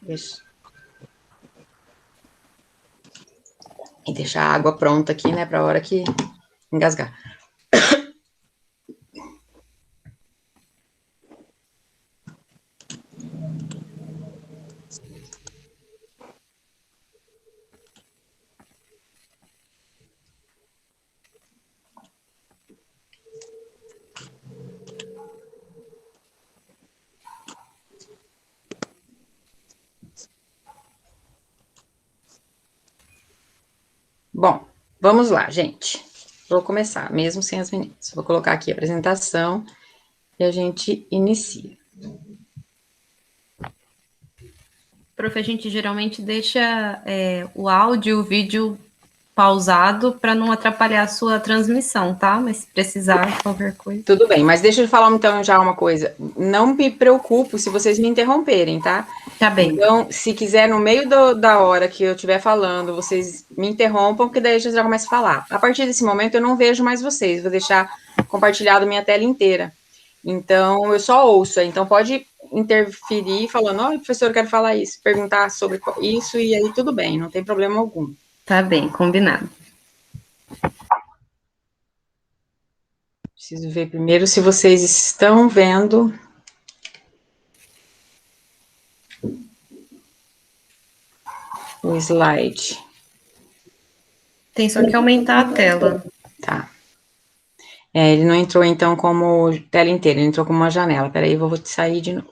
Deixa. E deixar a água pronta aqui, né, para a hora que engasgar. Bom, vamos lá, gente. Vou começar, mesmo sem as meninas. Vou colocar aqui a apresentação e a gente inicia. Prof, a gente geralmente deixa o áudio e o vídeo pausado para não atrapalhar a sua transmissão, tá? Mas se precisar, qualquer coisa. Tudo bem, mas deixa eu falar então já uma coisa. Não me preocupo se vocês me interromperem, tá? Tá bem. Então, se quiser, no meio da hora que eu estiver falando, vocês me interrompam, porque daí eu já começo a falar. A partir desse momento, eu não vejo mais vocês, vou deixar compartilhado minha tela inteira. Então, eu só ouço. Então, pode interferir falando, ó, professor, eu quero falar isso, perguntar sobre isso, e aí tudo bem, não tem problema algum. Tá bem, combinado. Preciso ver primeiro se vocês estão vendo. O slide. Tem só que aumentar a tela. Tá. Ele não entrou, então, como tela inteira, ele entrou como uma janela. Peraí, eu vou sair de novo.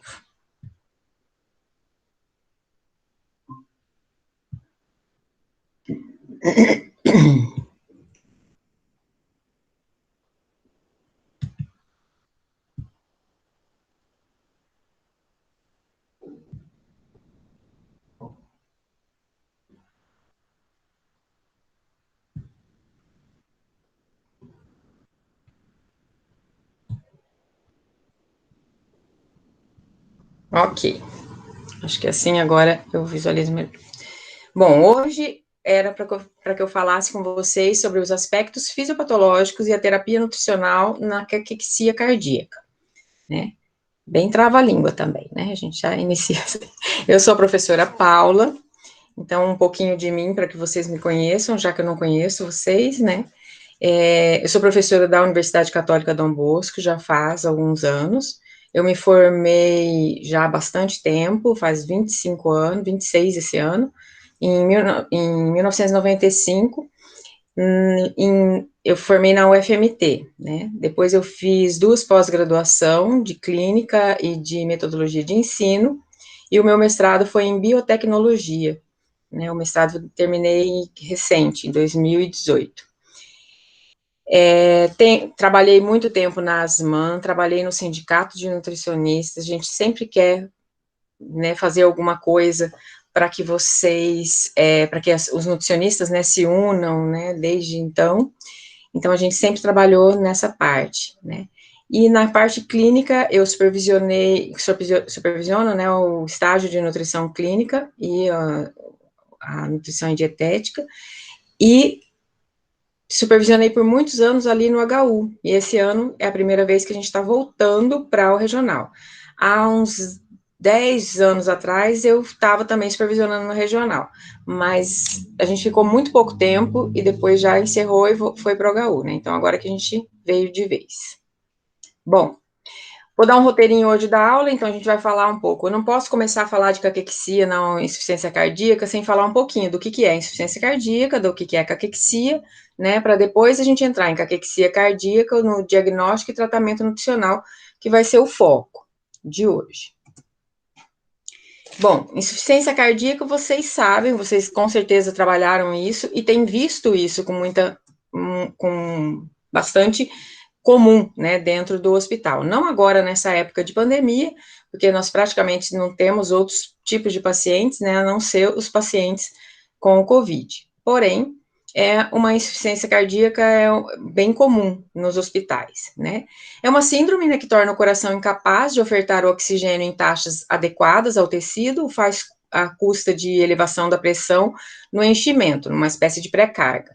Ok. Acho que assim agora eu visualizo melhor. Bom, hoje era para que eu falasse com vocês sobre os aspectos fisiopatológicos e a terapia nutricional na caquexia cardíaca, né? Bem trava-língua também, né? A gente já inicia assim. Eu sou a professora Paula, então um pouquinho de mim para que vocês me conheçam, já que eu não conheço vocês, né? Eu sou professora da Universidade Católica Dom Bosco, já faz alguns anos. Eu me formei já há bastante tempo, faz 25 anos, 26 esse ano, em 1995, eu formei na UFMT, né? Depois eu fiz 2 pós-graduação de clínica e de metodologia de ensino, e o meu mestrado foi em biotecnologia, né? O mestrado terminei recente, em 2018. Trabalhei muito tempo na ASMAN, trabalhei no sindicato de nutricionistas, a gente sempre quer, né, fazer alguma coisa para que vocês, para que os nutricionistas, né, se unam, né, desde então a gente sempre trabalhou nessa parte, né, e na parte clínica eu supervisiono, né, o estágio de nutrição clínica e a nutrição e dietética, e supervisionei por muitos anos ali no HU, e esse ano é a primeira vez que a gente está voltando para o regional. Há uns 10 anos atrás, eu estava também supervisionando no regional, mas a gente ficou muito pouco tempo, e depois já encerrou e foi para o HU, né, então agora que a gente veio de vez. Bom, vou dar um roteirinho hoje da aula, então a gente vai falar um pouco. Eu não posso começar a falar de caquexia, não, insuficiência cardíaca, sem falar um pouquinho do que é insuficiência cardíaca, do que é caquexia, né, para depois a gente entrar em caquexia cardíaca, no diagnóstico e tratamento nutricional, que vai ser o foco de hoje. Bom, insuficiência cardíaca, vocês sabem, vocês com certeza trabalharam isso e têm visto isso com bastante comum, né, dentro do hospital. Não agora nessa época de pandemia, porque nós praticamente não temos outros tipos de pacientes, né, a não ser os pacientes com o COVID. Porém, uma insuficiência cardíaca bem comum nos hospitais, né. É uma síndrome, né, que torna o coração incapaz de ofertar o oxigênio em taxas adequadas ao tecido, faz à custa de elevação da pressão no enchimento, numa espécie de pré-carga.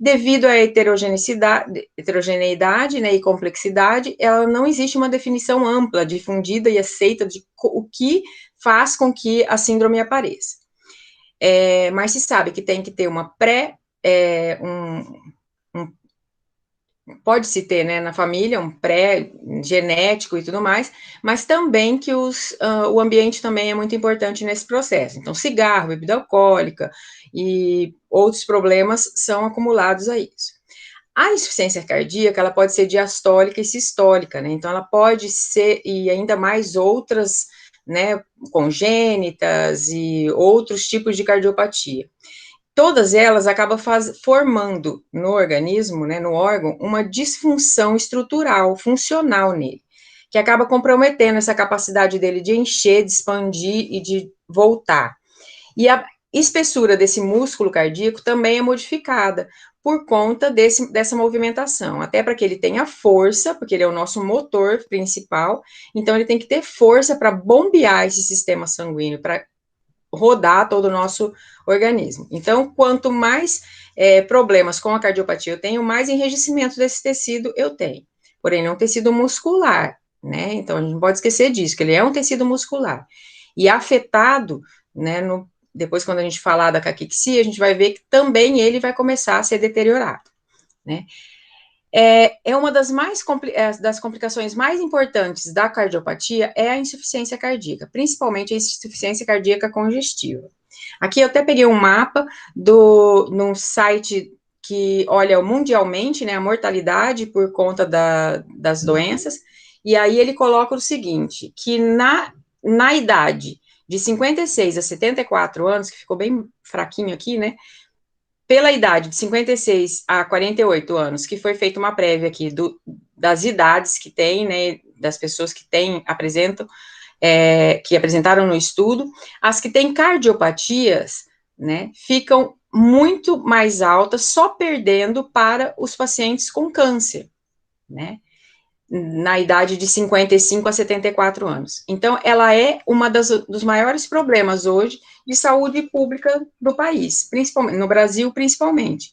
Devido à heterogeneidade, né, e complexidade, ela não existe uma definição ampla, difundida e aceita de o que faz com que a síndrome apareça. Mas se sabe que tem que ter uma pode-se ter, né, na família, um pré-genético e tudo mais, mas também que o ambiente também é muito importante nesse processo. Então, cigarro, bebida alcoólica e outros problemas são acumulados a isso. A insuficiência cardíaca, ela pode ser diastólica e sistólica, né, então ela pode ser, e ainda mais outras, né, congênitas e outros tipos de cardiopatia. Todas elas acabam formando no organismo, né, no órgão, uma disfunção estrutural, funcional nele, que acaba comprometendo essa capacidade dele de encher, de expandir e de voltar. E a espessura desse músculo cardíaco também é modificada por conta dessa movimentação, até para que ele tenha força, porque ele é o nosso motor principal, então ele tem que ter força para bombear esse sistema sanguíneo, para rodar todo o nosso organismo. Então, quanto mais problemas com a cardiopatia eu tenho, mais enrijecimento desse tecido eu tenho. Porém, não tecido muscular, né? Então, a gente não pode esquecer disso, que ele é um tecido muscular. E afetado, né, depois quando a gente falar da caquexia, a gente vai ver que também ele vai começar a ser deteriorado, né? Uma das complicações mais importantes da cardiopatia é a insuficiência cardíaca, principalmente a insuficiência cardíaca congestiva. Aqui eu até peguei um mapa num site que olha mundialmente, né, a mortalidade por conta das doenças, e aí ele coloca o seguinte, que na idade de 56 a 74 anos, que ficou bem fraquinho aqui, né, pela idade de 56 a 48 anos, que foi feita uma prévia aqui das idades que tem, né, das pessoas que apresentam, que apresentaram no estudo, as que têm cardiopatias, né, ficam muito mais altas, só perdendo para os pacientes com câncer, né, na idade de 55 a 74 anos. Então, ela é dos maiores problemas hoje de saúde pública do país, principalmente no Brasil, principalmente.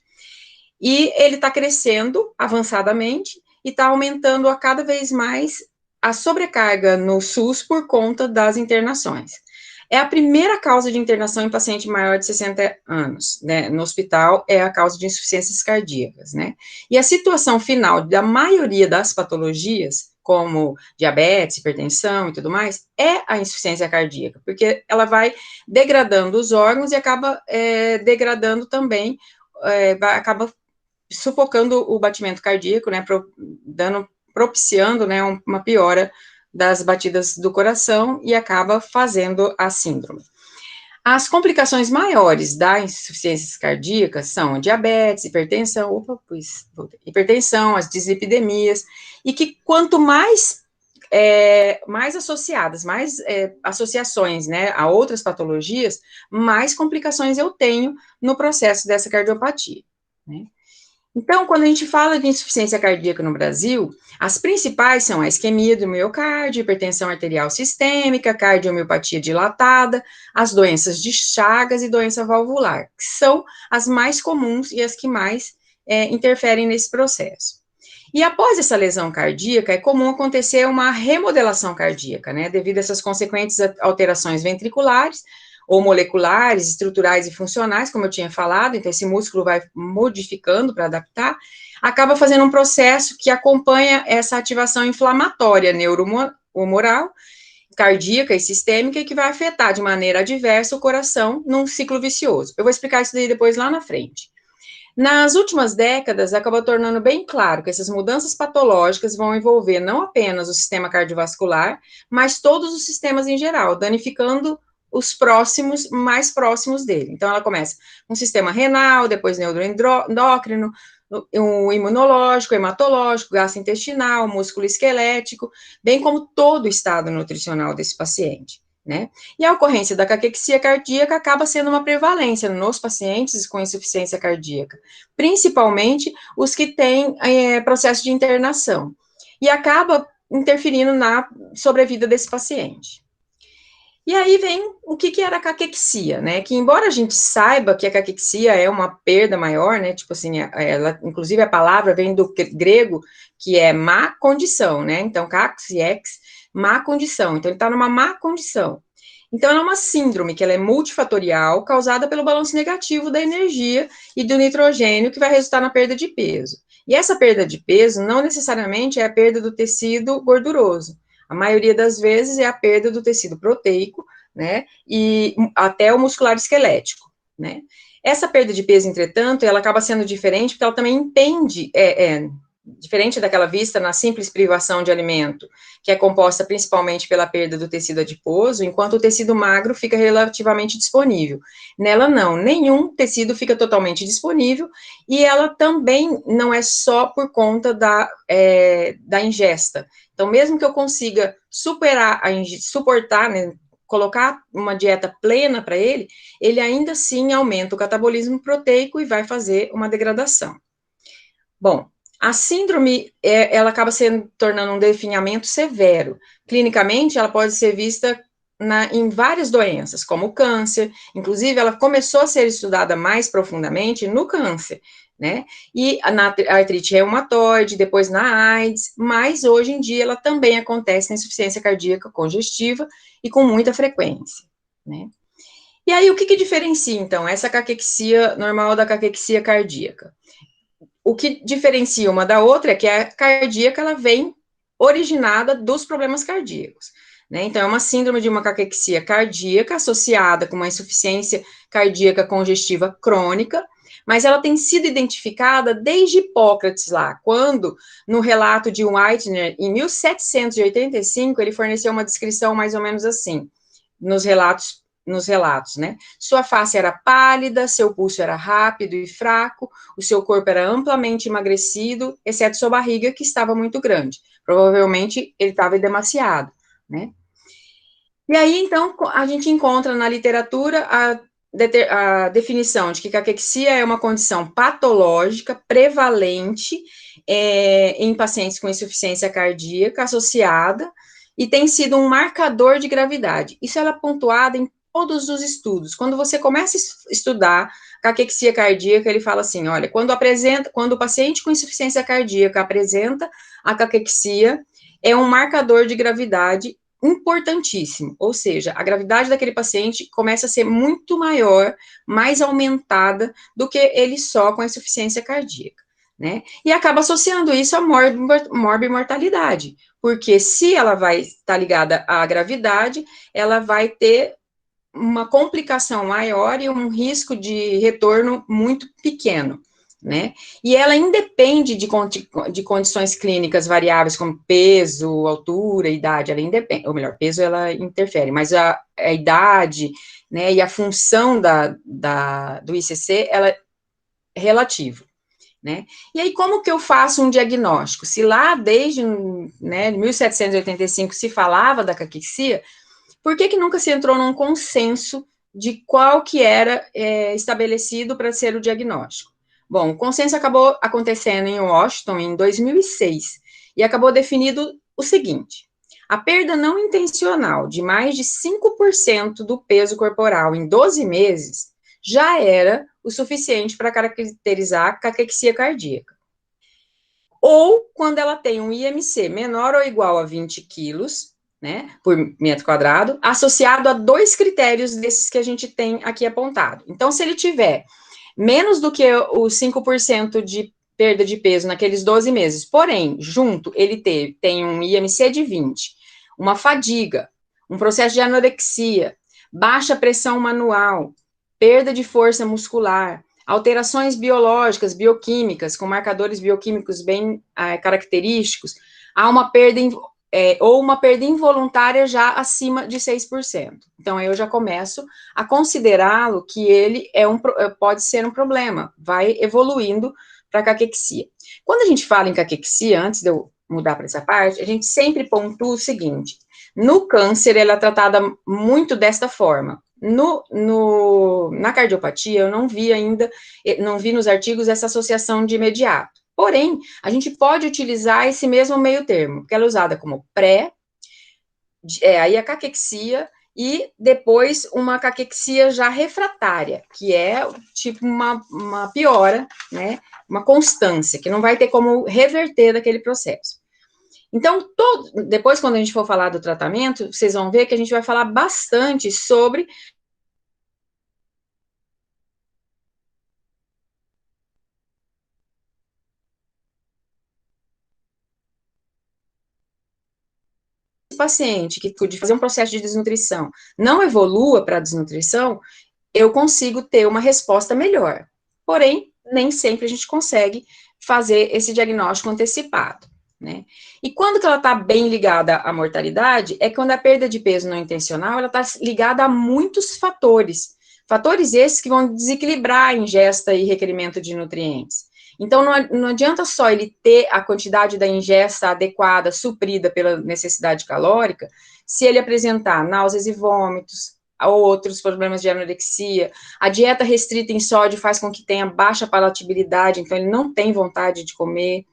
E ele está crescendo avançadamente e está aumentando a cada vez mais a sobrecarga no SUS por conta das internações. É a primeira causa de internação em paciente maior de 60 anos, né, no hospital, é a causa de insuficiências cardíacas, né, e a situação final da maioria das patologias, como diabetes, hipertensão e tudo mais, é a insuficiência cardíaca, porque ela vai degradando os órgãos e acaba degradando também, acaba sufocando o batimento cardíaco, né, propiciando, né, uma piora das batidas do coração e acaba fazendo a síndrome. As complicações maiores da insuficiência cardíaca são a diabetes, hipertensão, as dislipidemias, e que quanto mais associadas, mais associações, né, a outras patologias, mais complicações eu tenho no processo dessa cardiopatia, né. Então, quando a gente fala de insuficiência cardíaca no Brasil, as principais são a isquemia do miocárdio, hipertensão arterial sistêmica, cardiomiopatia dilatada, as doenças de Chagas e doença valvular, que são as mais comuns e as que mais interferem nesse processo. E após essa lesão cardíaca, é comum acontecer uma remodelação cardíaca, né, devido a essas consequentes alterações ventriculares, ou moleculares, estruturais e funcionais, como eu tinha falado, então esse músculo vai modificando para adaptar, acaba fazendo um processo que acompanha essa ativação inflamatória neurohumoral, cardíaca e sistêmica, e que vai afetar de maneira adversa o coração num ciclo vicioso. Eu vou explicar isso daí depois lá na frente. Nas últimas décadas, acabou tornando bem claro que essas mudanças patológicas vão envolver não apenas o sistema cardiovascular, mas todos os sistemas em geral, danificando os mais próximos dele. Então, ela começa com o sistema renal, depois neuroendócrino, o imunológico, hematológico, gastrointestinal, músculo esquelético, bem como todo o estado nutricional desse paciente, né? E a ocorrência da caquexia cardíaca acaba sendo uma prevalência nos pacientes com insuficiência cardíaca, principalmente os que têm processo de internação, e acaba interferindo na sobrevida desse paciente. E aí vem o que era a caquexia, né, que embora a gente saiba que a caquexia é uma perda maior, né, tipo assim, inclusive a palavra vem do grego, que é má condição, né, então caxiex, má condição, então ele está numa má condição. Então, ela é uma síndrome que ela é multifatorial, causada pelo balanço negativo da energia e do nitrogênio, que vai resultar na perda de peso. E essa perda de peso não necessariamente é a perda do tecido gorduroso. A maioria das vezes é a perda do tecido proteico, né, e até o muscular esquelético, né. Essa perda de peso, entretanto, ela acaba sendo diferente porque ela também impende, diferente daquela vista na simples privação de alimento, que é composta principalmente pela perda do tecido adiposo, enquanto o tecido magro fica relativamente disponível. Nela, não, nenhum tecido fica totalmente disponível, e ela também não é só por conta da ingesta. Então, mesmo que eu consiga suportar, né, colocar uma dieta plena para ele, ele ainda assim aumenta o catabolismo proteico e vai fazer uma degradação. Bom, a síndrome, ela acaba se tornando um definhamento severo. Clinicamente, ela pode ser vista em várias doenças, como o câncer, inclusive ela começou a ser estudada mais profundamente no câncer, né, e na artrite reumatoide, depois na AIDS, mas hoje em dia ela também acontece na insuficiência cardíaca congestiva e com muita frequência, né. E aí, o que diferencia, então, essa caquexia normal da caquexia cardíaca? O que diferencia uma da outra é que a cardíaca, ela vem originada dos problemas cardíacos, né? Então, é uma síndrome de uma caquexia cardíaca associada com uma insuficiência cardíaca congestiva crônica, mas ela tem sido identificada desde Hipócrates lá, quando, no relato de Whitner, em 1785, ele forneceu uma descrição mais ou menos assim, nos relatos, né? Sua face era pálida, seu pulso era rápido e fraco, o seu corpo era amplamente emagrecido, exceto sua barriga, que estava muito grande. Provavelmente ele estava demasiado, né? E aí, então, a gente encontra na literatura a definição de que caquexia é uma condição patológica prevalente em pacientes com insuficiência cardíaca associada e tem sido um marcador de gravidade. Isso é pontuado em todos os estudos. Quando você começa a estudar caquexia cardíaca, ele fala assim, olha, quando o paciente com insuficiência cardíaca apresenta a caquexia, é um marcador de gravidade importantíssimo, ou seja, a gravidade daquele paciente começa a ser muito maior, mais aumentada do que ele só com a insuficiência cardíaca, né? E acaba associando isso à morbimortalidade, porque se ela vai estar ligada à gravidade, ela vai ter uma complicação maior e um risco de retorno muito pequeno, né? E ela independe de condições clínicas variáveis, como peso, altura, idade, ela independe, ou melhor, peso ela interfere, mas a idade, né, e a função do ICC, ela é relativa, né? E aí, como que eu faço um diagnóstico? Se lá, desde, né, 1785, se falava da caquexia, por que nunca se entrou num consenso de qual que era estabelecido para ser o diagnóstico? Bom, o consenso acabou acontecendo em Washington em 2006 e acabou definido o seguinte: a perda não intencional de mais de 5% do peso corporal em 12 meses já era o suficiente para caracterizar caquexia cardíaca. Ou quando ela tem um IMC menor ou igual a 20 quilos, né, por metro quadrado, associado a 2 critérios desses que a gente tem aqui apontado. Então, se ele tiver menos do que os 5% de perda de peso naqueles 12 meses, porém, junto, ele tem um IMC de 20, uma fadiga, um processo de anorexia, baixa pressão manual, perda de força muscular, alterações biológicas, bioquímicas, com marcadores bioquímicos bem característicos, há uma perda ou uma perda involuntária já acima de 6%. Então, eu já começo a considerá-lo que ele pode ser um problema, vai evoluindo para caquexia. Quando a gente fala em caquexia, antes de eu mudar para essa parte, a gente sempre pontua o seguinte: no câncer, ela é tratada muito desta forma. Na cardiopatia, eu não vi ainda, não vi nos artigos essa associação de imediato. Porém, a gente pode utilizar esse mesmo meio termo, que ela é usada como aí a caquexia, e depois uma caquexia já refratária, que é tipo uma piora, né, uma constância, que não vai ter como reverter daquele processo. Então, depois, quando a gente for falar do tratamento, vocês vão ver que a gente vai falar bastante sobre o paciente que de fazer um processo de desnutrição não evolua para a desnutrição, eu consigo ter uma resposta melhor. Porém, nem sempre a gente consegue fazer esse diagnóstico antecipado, né? E quando que ela está bem ligada à mortalidade, é quando a perda de peso não intencional, ela está ligada a muitos fatores. Fatores esses que vão desequilibrar a ingesta e requerimento de nutrientes. Então, não adianta só ele ter a quantidade da ingesta adequada, suprida pela necessidade calórica, se ele apresentar náuseas e vômitos, ou outros problemas de anorexia. A dieta restrita em sódio faz com que tenha baixa palatabilidade, então ele não tem vontade de comer.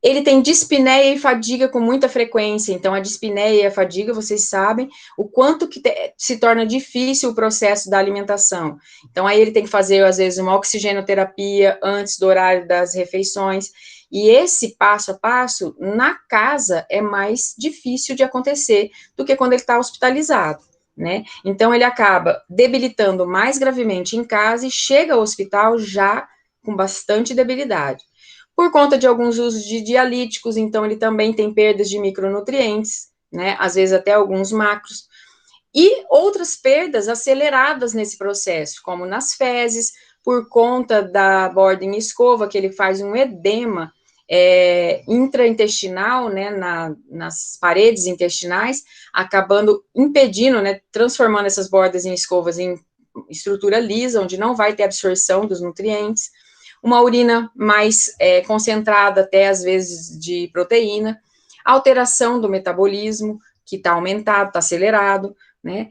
Ele tem dispneia e fadiga com muita frequência, então a dispneia e a fadiga, vocês sabem o quanto que se torna difícil o processo da alimentação. Então aí ele tem que fazer, às vezes, uma oxigenoterapia antes do horário das refeições, e esse passo a passo, na casa, é mais difícil de acontecer do que quando ele está hospitalizado, né? Então ele acaba debilitando mais gravemente em casa e chega ao hospital já com bastante debilidade. Por conta de alguns usos de dialíticos, então ele também tem perdas de micronutrientes, né? Às vezes até alguns macros. E outras perdas aceleradas nesse processo, como nas fezes, por conta da borda em escova, que ele faz um edema intraintestinal, né, nas paredes intestinais, acabando impedindo, né, transformando essas bordas em escovas em estrutura lisa, onde não vai ter absorção dos nutrientes, uma urina mais concentrada, até às vezes de proteína, alteração do metabolismo, que está aumentado, está acelerado, né?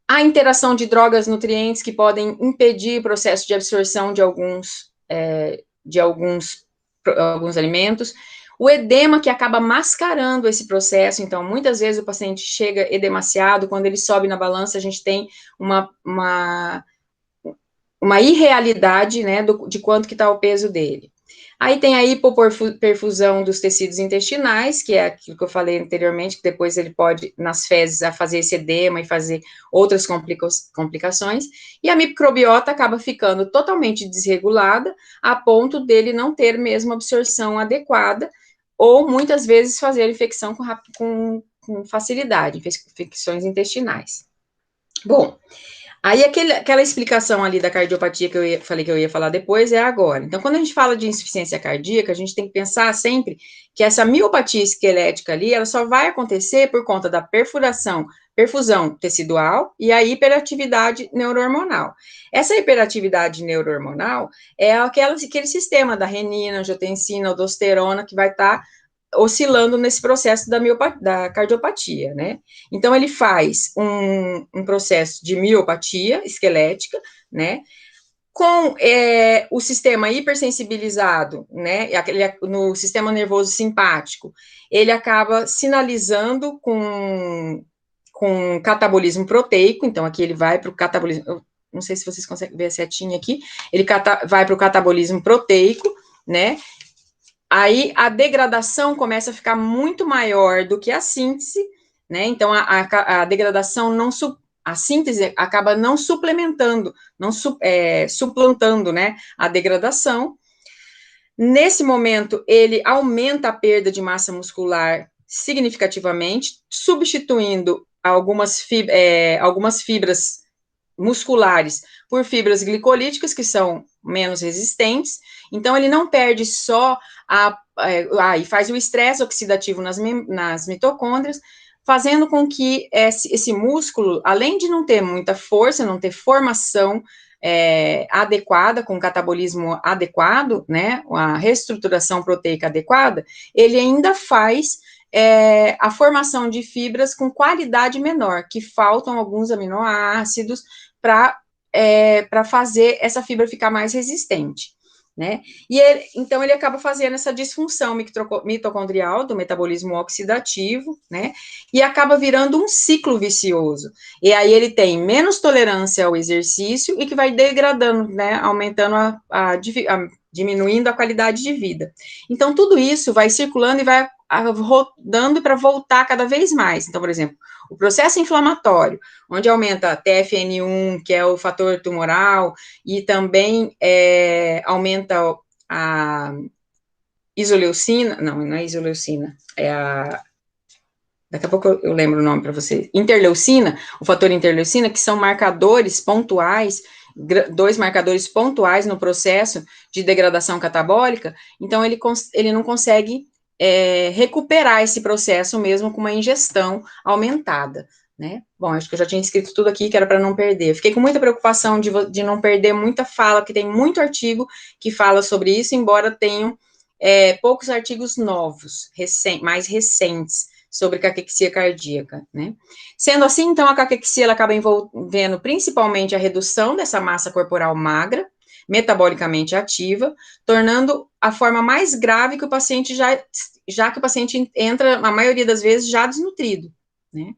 A interação de drogas nutrientes que podem impedir o processo de absorção de alguns alimentos, o edema que acaba mascarando esse processo, então muitas vezes o paciente chega edemaciado, quando ele sobe na balança a gente tem uma irrealidade, né, de quanto que está o peso dele. Aí tem a hipoperfusão dos tecidos intestinais, que é aquilo que eu falei anteriormente, que depois ele pode, nas fezes, fazer esse edema e fazer outras complicações, e a microbiota acaba ficando totalmente desregulada, a ponto dele não ter mesmo absorção adequada, ou muitas vezes fazer infecção com facilidade, infecções intestinais. Bom, aí aquela explicação ali da cardiopatia que falei que eu ia falar depois é agora. Então, quando a gente fala de insuficiência cardíaca, a gente tem que pensar sempre que essa miopatia esquelética ali, ela só vai acontecer por conta da perfusão tecidual e a hiperatividade neurohormonal. Essa hiperatividade neurohormonal é aquele sistema da renina, angiotensina, aldosterona, que vai estar oscilando nesse processo da cardiopatia, né? Então, ele faz um processo de miopatia esquelética, né? Com o sistema hipersensibilizado, né? No sistema nervoso simpático, ele acaba sinalizando com catabolismo proteico, então aqui ele vai para o catabolismo, eu não sei se vocês conseguem ver a setinha aqui, ele vai para o catabolismo proteico, né? Aí a degradação começa a ficar muito maior do que a síntese, né? Então a degradação a síntese acaba não suplementando, não suplantando, né, a degradação. Nesse momento, ele aumenta a perda de massa muscular significativamente, substituindo algumas fibras musculares por fibras glicolíticas, que são menos resistentes. Então, ele não perde só e faz o estresse oxidativo nas mitocôndrias, fazendo com que esse músculo, além de não ter muita força, não ter formação adequada, com catabolismo adequado, né, a reestruturação proteica adequada, ele ainda faz a formação de fibras com qualidade menor, que faltam alguns aminoácidos para fazer essa fibra ficar mais resistente, né? E então ele acaba fazendo essa disfunção mitocondrial do metabolismo oxidativo, né? E acaba virando um ciclo vicioso. E aí ele tem menos tolerância ao exercício e que vai degradando, né? Aumentando diminuindo a qualidade de vida. Então tudo isso vai circulando e vai rodando para voltar cada vez mais. Então, por exemplo, o processo inflamatório, onde aumenta a TFN1, que é o fator tumoral, e também aumenta a isoleucina, não é isoleucina, daqui a pouco eu lembro o nome para vocês, interleucina, o fator interleucina, que são marcadores pontuais, 2 marcadores pontuais no processo de degradação catabólica, então ele não consegue recuperar esse processo mesmo com uma ingestão aumentada, né? Bom, acho que eu já tinha escrito tudo aqui, que era para não perder. Fiquei com muita preocupação de não perder muita fala, porque tem muito artigo que fala sobre isso, embora tenham poucos artigos novos, mais recentes, sobre caquexia cardíaca, né? Sendo assim, então, a caquexia ela acaba envolvendo principalmente a redução dessa massa corporal magra, metabolicamente ativa, tornando a forma mais grave que o paciente já que o paciente entra, na maioria das vezes, já desnutrido, né?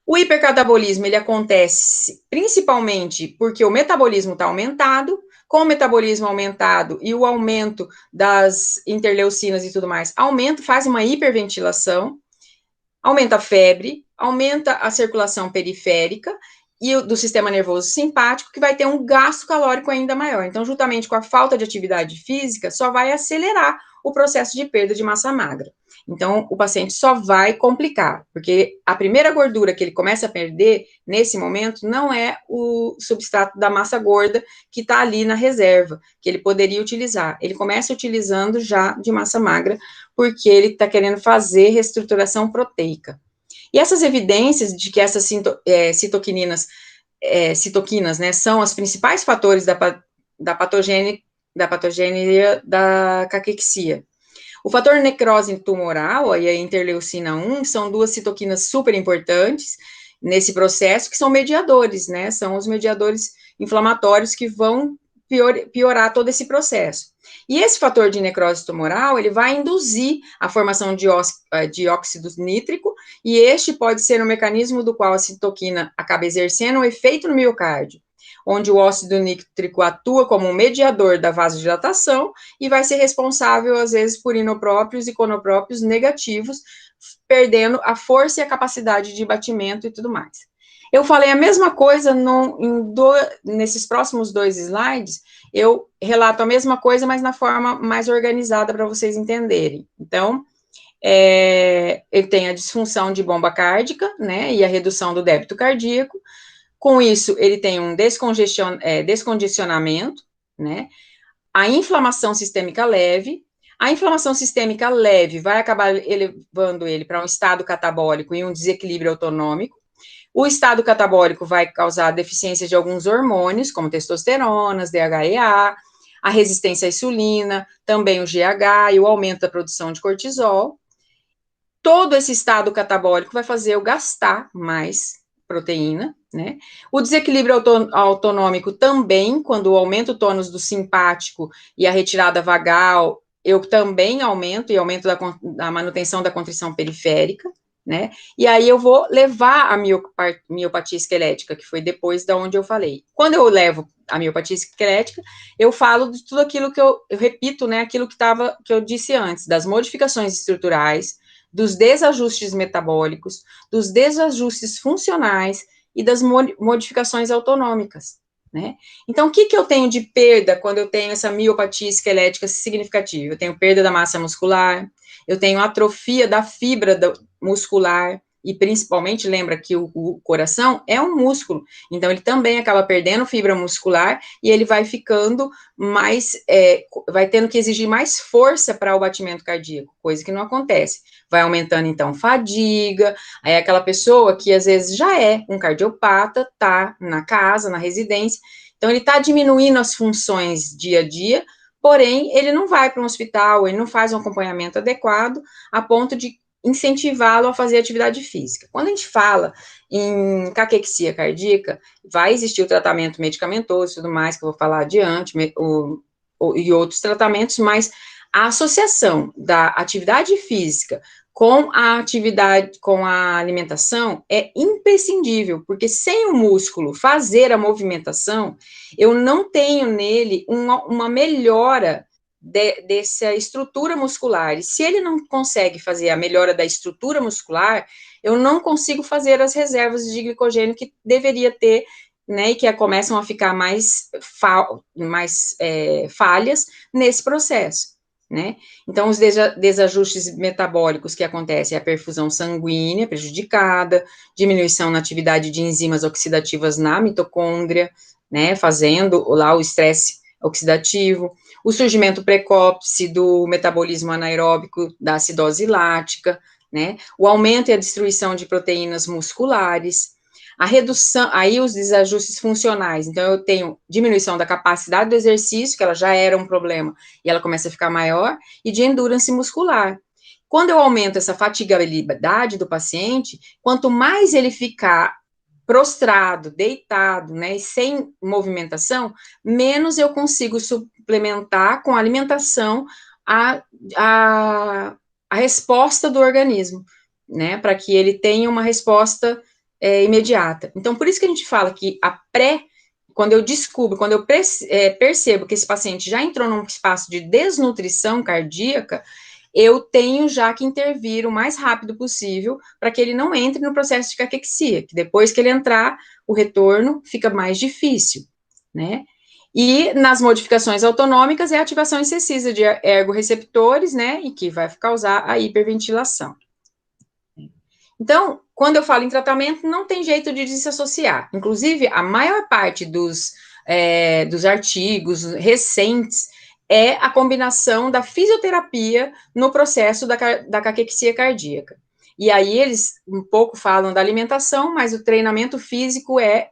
O hipercatabolismo, ele acontece principalmente porque o metabolismo está aumentado, com o metabolismo aumentado e o aumento das interleucinas e tudo mais, faz uma hiperventilação, aumenta a febre, aumenta a circulação periférica e do sistema nervoso simpático, que vai ter um gasto calórico ainda maior. Então, juntamente com a falta de atividade física, só vai acelerar o processo de perda de massa magra. Então, o paciente só vai complicar, porque a primeira gordura que ele começa a perder, nesse momento, não é o substrato da massa gorda que está ali na reserva, que ele poderia utilizar. Ele começa utilizando já de massa magra, porque ele está querendo fazer reestruturação proteica. E essas evidências de que essas citoquinas, né, são os principais fatores da patogênia da caquexia. O fator necrose tumoral e a interleucina 1 são 2 citoquinas super importantes nesse processo, que são mediadores, né? São os mediadores inflamatórios que vão piorar todo esse processo. E esse fator de necrose tumoral, ele vai induzir a formação de óxido nítrico, e este pode ser um mecanismo do qual a citoquina acaba exercendo um efeito no miocárdio, onde o óxido nítrico atua como um mediador da vasodilatação e vai ser responsável, às vezes, por inopróprios e conopróprios negativos, perdendo a força e a capacidade de batimento e tudo mais. Eu falei a mesma coisa nesses próximos 2 slides, eu relato a mesma coisa, mas na forma mais organizada para vocês entenderem. Então, ele tem a disfunção de bomba cárdica, né, e a redução do débito cardíaco. Com isso, ele tem um descongestionamento, né, a inflamação sistêmica leve. A inflamação sistêmica leve vai acabar elevando ele para um estado catabólico e um desequilíbrio autonômico. O estado catabólico vai causar deficiência de alguns hormônios, como testosteronas, DHEA, a resistência à insulina, também o GH e o aumento da produção de cortisol. Todo esse estado catabólico vai fazer eu gastar mais proteína, né? O desequilíbrio autonômico também, quando aumenta o tônus do simpático e a retirada vagal, eu também aumento, e aumento da manutenção da contrição periférica, né? E aí eu vou levar a miopatia esquelética, que foi depois da onde eu falei. Quando eu levo a miopatia esquelética, eu falo de tudo aquilo que eu repito, né? Aquilo que eu disse antes, das modificações estruturais, dos desajustes metabólicos, dos desajustes funcionais e das modificações autonômicas, né? Então, o que eu tenho de perda quando eu tenho essa miopatia esquelética significativa? Eu tenho perda da massa muscular, eu tenho atrofia da fibra muscular, e principalmente, lembra que o coração é um músculo, então ele também acaba perdendo fibra muscular, e ele vai ficando mais, vai tendo que exigir mais força para o batimento cardíaco, coisa que não acontece. Vai aumentando, então, fadiga, aí aquela pessoa que às vezes já é um cardiopata, tá na casa, na residência, então ele tá diminuindo as funções dia a dia, porém, ele não vai para um hospital, ele não faz um acompanhamento adequado, a ponto de incentivá-lo a fazer atividade física. Quando a gente fala em caquexia cardíaca, vai existir o tratamento medicamentoso e tudo mais, que eu vou falar adiante, e outros tratamentos, mas a associação da atividade física com a alimentação é imprescindível, porque sem o músculo fazer a movimentação, eu não tenho nele uma melhora dessa estrutura muscular. E se ele não consegue fazer a melhora da estrutura muscular, eu não consigo fazer as reservas de glicogênio que deveria ter, né, e que começam a ficar mais falhas nesse processo, né? Então, os desajustes metabólicos que acontecem é a perfusão sanguínea prejudicada, diminuição na atividade de enzimas oxidativas na mitocôndria, né, fazendo lá o estresse oxidativo, o surgimento precoce do metabolismo anaeróbico da acidose lática, né, o aumento e a destruição de proteínas musculares, a redução, aí os desajustes funcionais, então eu tenho diminuição da capacidade do exercício, que ela já era um problema, e ela começa a ficar maior, e de endurance muscular. Quando eu aumento essa fatigabilidade do paciente, quanto mais ele ficar prostrado, deitado, né, e sem movimentação, menos eu consigo suplementar com alimentação a resposta do organismo, né, para que ele tenha uma resposta imediata. Então, por isso que a gente fala que quando eu descubro, quando eu percebo que esse paciente já entrou num espaço de desnutrição cardíaca, eu tenho já que intervir o mais rápido possível para que ele não entre no processo de caquexia, que depois que ele entrar, o retorno fica mais difícil, né? E nas modificações autonômicas é a ativação excessiva de ergoreceptores, né, e que vai causar a hiperventilação. Então, quando eu falo em tratamento, não tem jeito de desassociar. Inclusive, a maior parte dos artigos recentes é a combinação da fisioterapia no processo da caquexia cardíaca. E aí eles um pouco falam da alimentação, mas o treinamento físico é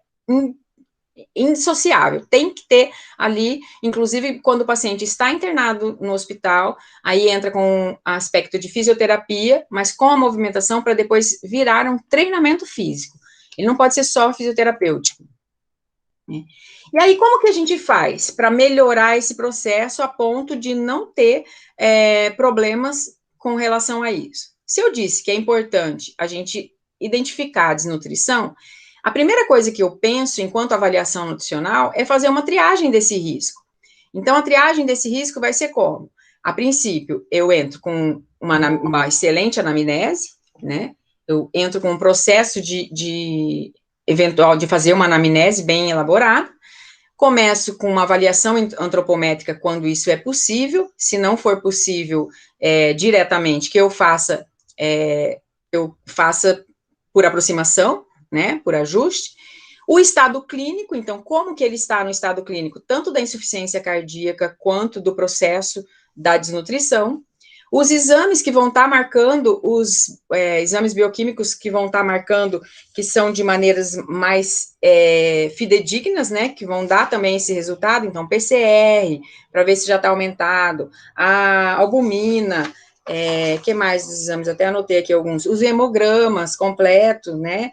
indissociável, tem que ter ali, inclusive quando o paciente está internado no hospital, aí entra com aspecto de fisioterapia, mas com a movimentação para depois virar um treinamento físico. Ele não pode ser só fisioterapêutico, né? E aí, como que a gente faz para melhorar esse processo a ponto de não ter problemas com relação a isso? Se eu disse que é importante a gente identificar a desnutrição, a primeira coisa que eu penso enquanto avaliação nutricional é fazer uma triagem desse risco. Então, a triagem desse risco vai ser como? A princípio, eu entro com uma excelente anamnese, né? Eu entro com um processo de eventual de fazer uma anamnese bem elaborada. Começo com uma avaliação antropométrica quando isso é possível. Se não for possível diretamente, que eu faça por aproximação, né, por ajuste. O estado clínico, então, como que ele está no estado clínico, tanto da insuficiência cardíaca quanto do processo da desnutrição. Os exames que vão estar marcando, os exames bioquímicos que vão estar marcando, que são de maneiras mais fidedignas, né, que vão dar também esse resultado, então, PCR, para ver se já está aumentado, a albumina, que mais dos exames? Até anotei aqui alguns, os hemogramas completos, né,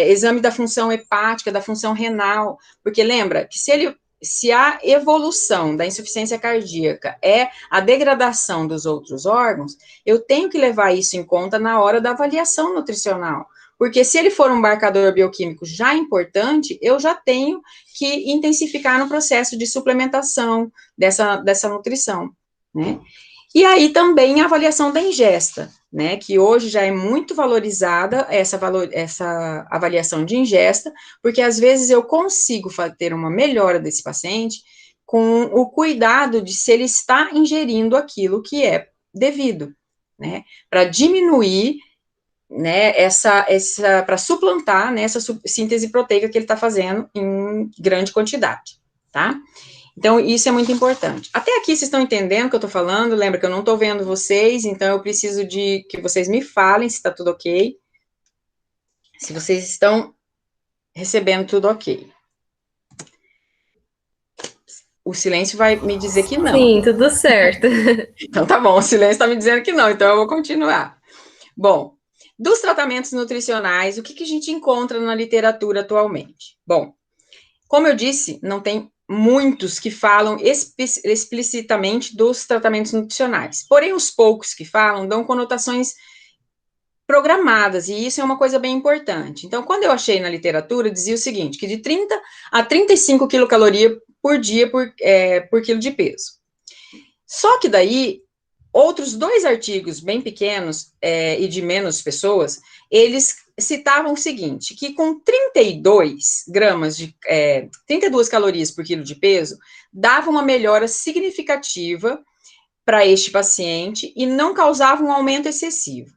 exame da função hepática, da função renal, porque lembra que se a evolução da insuficiência cardíaca é a degradação dos outros órgãos, eu tenho que levar isso em conta na hora da avaliação nutricional, porque se ele for um marcador bioquímico já importante, eu já tenho que intensificar no processo de suplementação dessa nutrição, né? E aí também a avaliação da ingesta, né, que hoje já é muito valorizada essa avaliação de ingesta, porque às vezes eu consigo ter uma melhora desse paciente com o cuidado de se ele está ingerindo aquilo que é devido, né, para diminuir, né, para suplantar, né, essa síntese proteica que ele está fazendo em grande quantidade, tá? Então, isso é muito importante. Até aqui, vocês estão entendendo o que eu estou falando? Lembra que eu não estou vendo vocês, então eu preciso de que vocês me falem se está tudo ok. Se vocês estão recebendo tudo ok. O silêncio vai me dizer que não. Sim, tudo certo. Então, tá bom, o silêncio está me dizendo que não, então eu vou continuar. Bom, dos tratamentos nutricionais, o que a gente encontra na literatura atualmente? Bom, como eu disse, não tem muitos que falam explicitamente dos tratamentos nutricionais. Porém, os poucos que falam dão conotações programadas, e isso é uma coisa bem importante. Então, quando eu achei na literatura, dizia o seguinte, que de 30 a 35 quilocalorias por dia por quilo de peso. Só que daí, outros 2 artigos bem pequenos e de menos pessoas, eles citavam o seguinte, que com 32 gramas 32 calorias por quilo de peso, dava uma melhora significativa para este paciente e não causava um aumento excessivo.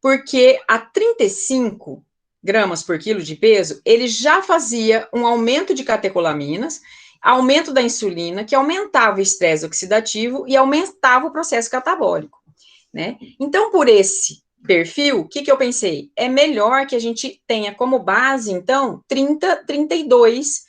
Porque a 35 gramas por quilo de peso, ele já fazia um aumento de catecolaminas, aumento da insulina, que aumentava o estresse oxidativo e aumentava o processo catabólico, né? Então, por esse perfil, o que eu pensei? É melhor que a gente tenha como base, então, 32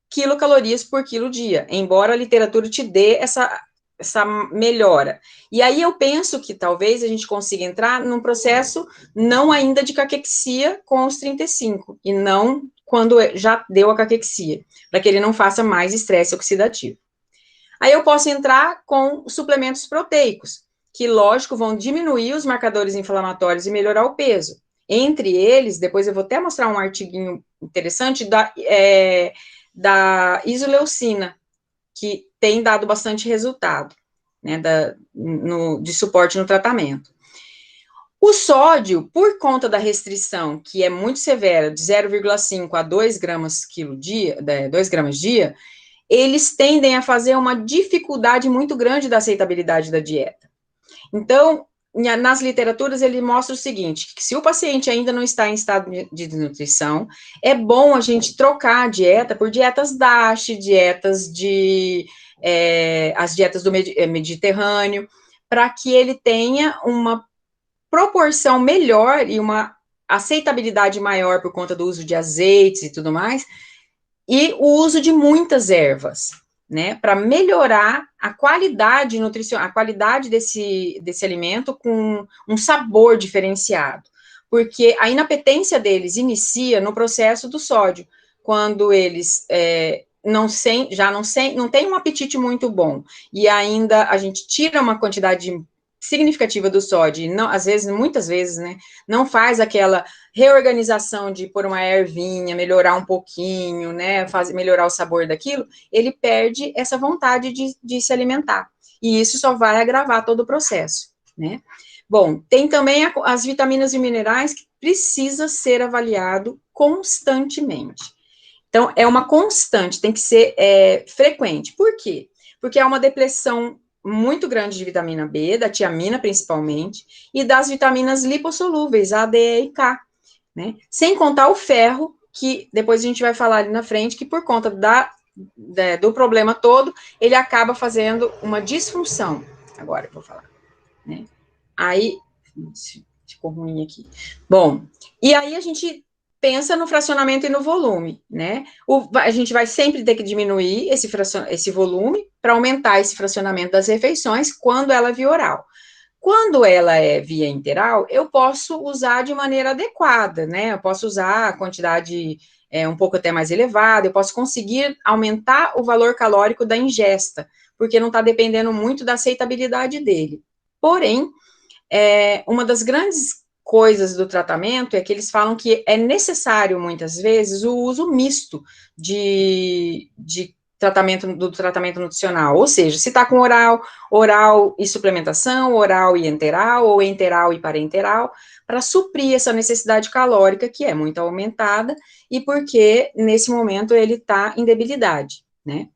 quilocalorias por quilo dia, embora a literatura te dê essa melhora. E aí eu penso que talvez a gente consiga entrar num processo não ainda de caquexia com os 35, e não quando já deu a caquexia, para que ele não faça mais estresse oxidativo. Aí eu posso entrar com suplementos proteicos, que, lógico, vão diminuir os marcadores inflamatórios e melhorar o peso. Entre eles, depois eu vou até mostrar um artiguinho interessante da isoleucina, que tem dado bastante resultado, né, de suporte no tratamento. O sódio, por conta da restrição, que é muito severa, de 0,5 a 2 gramas quilo dia, 2 gramas dia, eles tendem a fazer uma dificuldade muito grande da aceitabilidade da dieta. Então, nas literaturas, ele mostra o seguinte, que se o paciente ainda não está em estado de desnutrição, é bom a gente trocar a dieta por dietas DASH, as dietas do Mediterrâneo, para que ele tenha uma proporção melhor e uma aceitabilidade maior por conta do uso de azeites e tudo mais, e o uso de muitas ervas, né, para melhorar a qualidade nutricional, a qualidade desse alimento com um sabor diferenciado, porque a inapetência deles inicia no processo do sódio, quando eles não têm um apetite muito bom, e ainda a gente tira uma quantidade significativa do sódio, não, às vezes, muitas vezes, né, não faz aquela reorganização de pôr uma ervinha, melhorar um pouquinho, né, melhorar o sabor daquilo, ele perde essa vontade de se alimentar, e isso só vai agravar todo o processo, né. Bom, tem também as vitaminas e minerais que precisa ser avaliado constantemente. Então, é uma constante, tem que ser frequente. Por quê? Porque é uma depressão muito grande de vitamina B, da tiamina principalmente, e das vitaminas lipossolúveis, A, D, E e K, né? Sem contar o ferro, que depois a gente vai falar ali na frente, que por conta do problema todo, ele acaba fazendo uma disfunção. Agora eu vou falar, né? Aí, ficou ruim aqui. Bom, e aí a gente pensa no fracionamento e no volume, né? A gente vai sempre ter que diminuir esse volume para aumentar esse fracionamento das refeições quando ela é via oral. Quando ela é via interal, eu posso usar de maneira adequada, né? Eu posso usar a quantidade um pouco até mais elevada, eu posso conseguir aumentar o valor calórico da ingesta, porque não está dependendo muito da aceitabilidade dele. Porém, uma das grandes coisas do tratamento é que eles falam que é necessário, muitas vezes, o uso misto do tratamento nutricional, ou seja, se está com oral e suplementação, oral e enteral, ou enteral e parenteral, para suprir essa necessidade calórica que é muito aumentada, e porque, nesse momento, ele está em debilidade, né?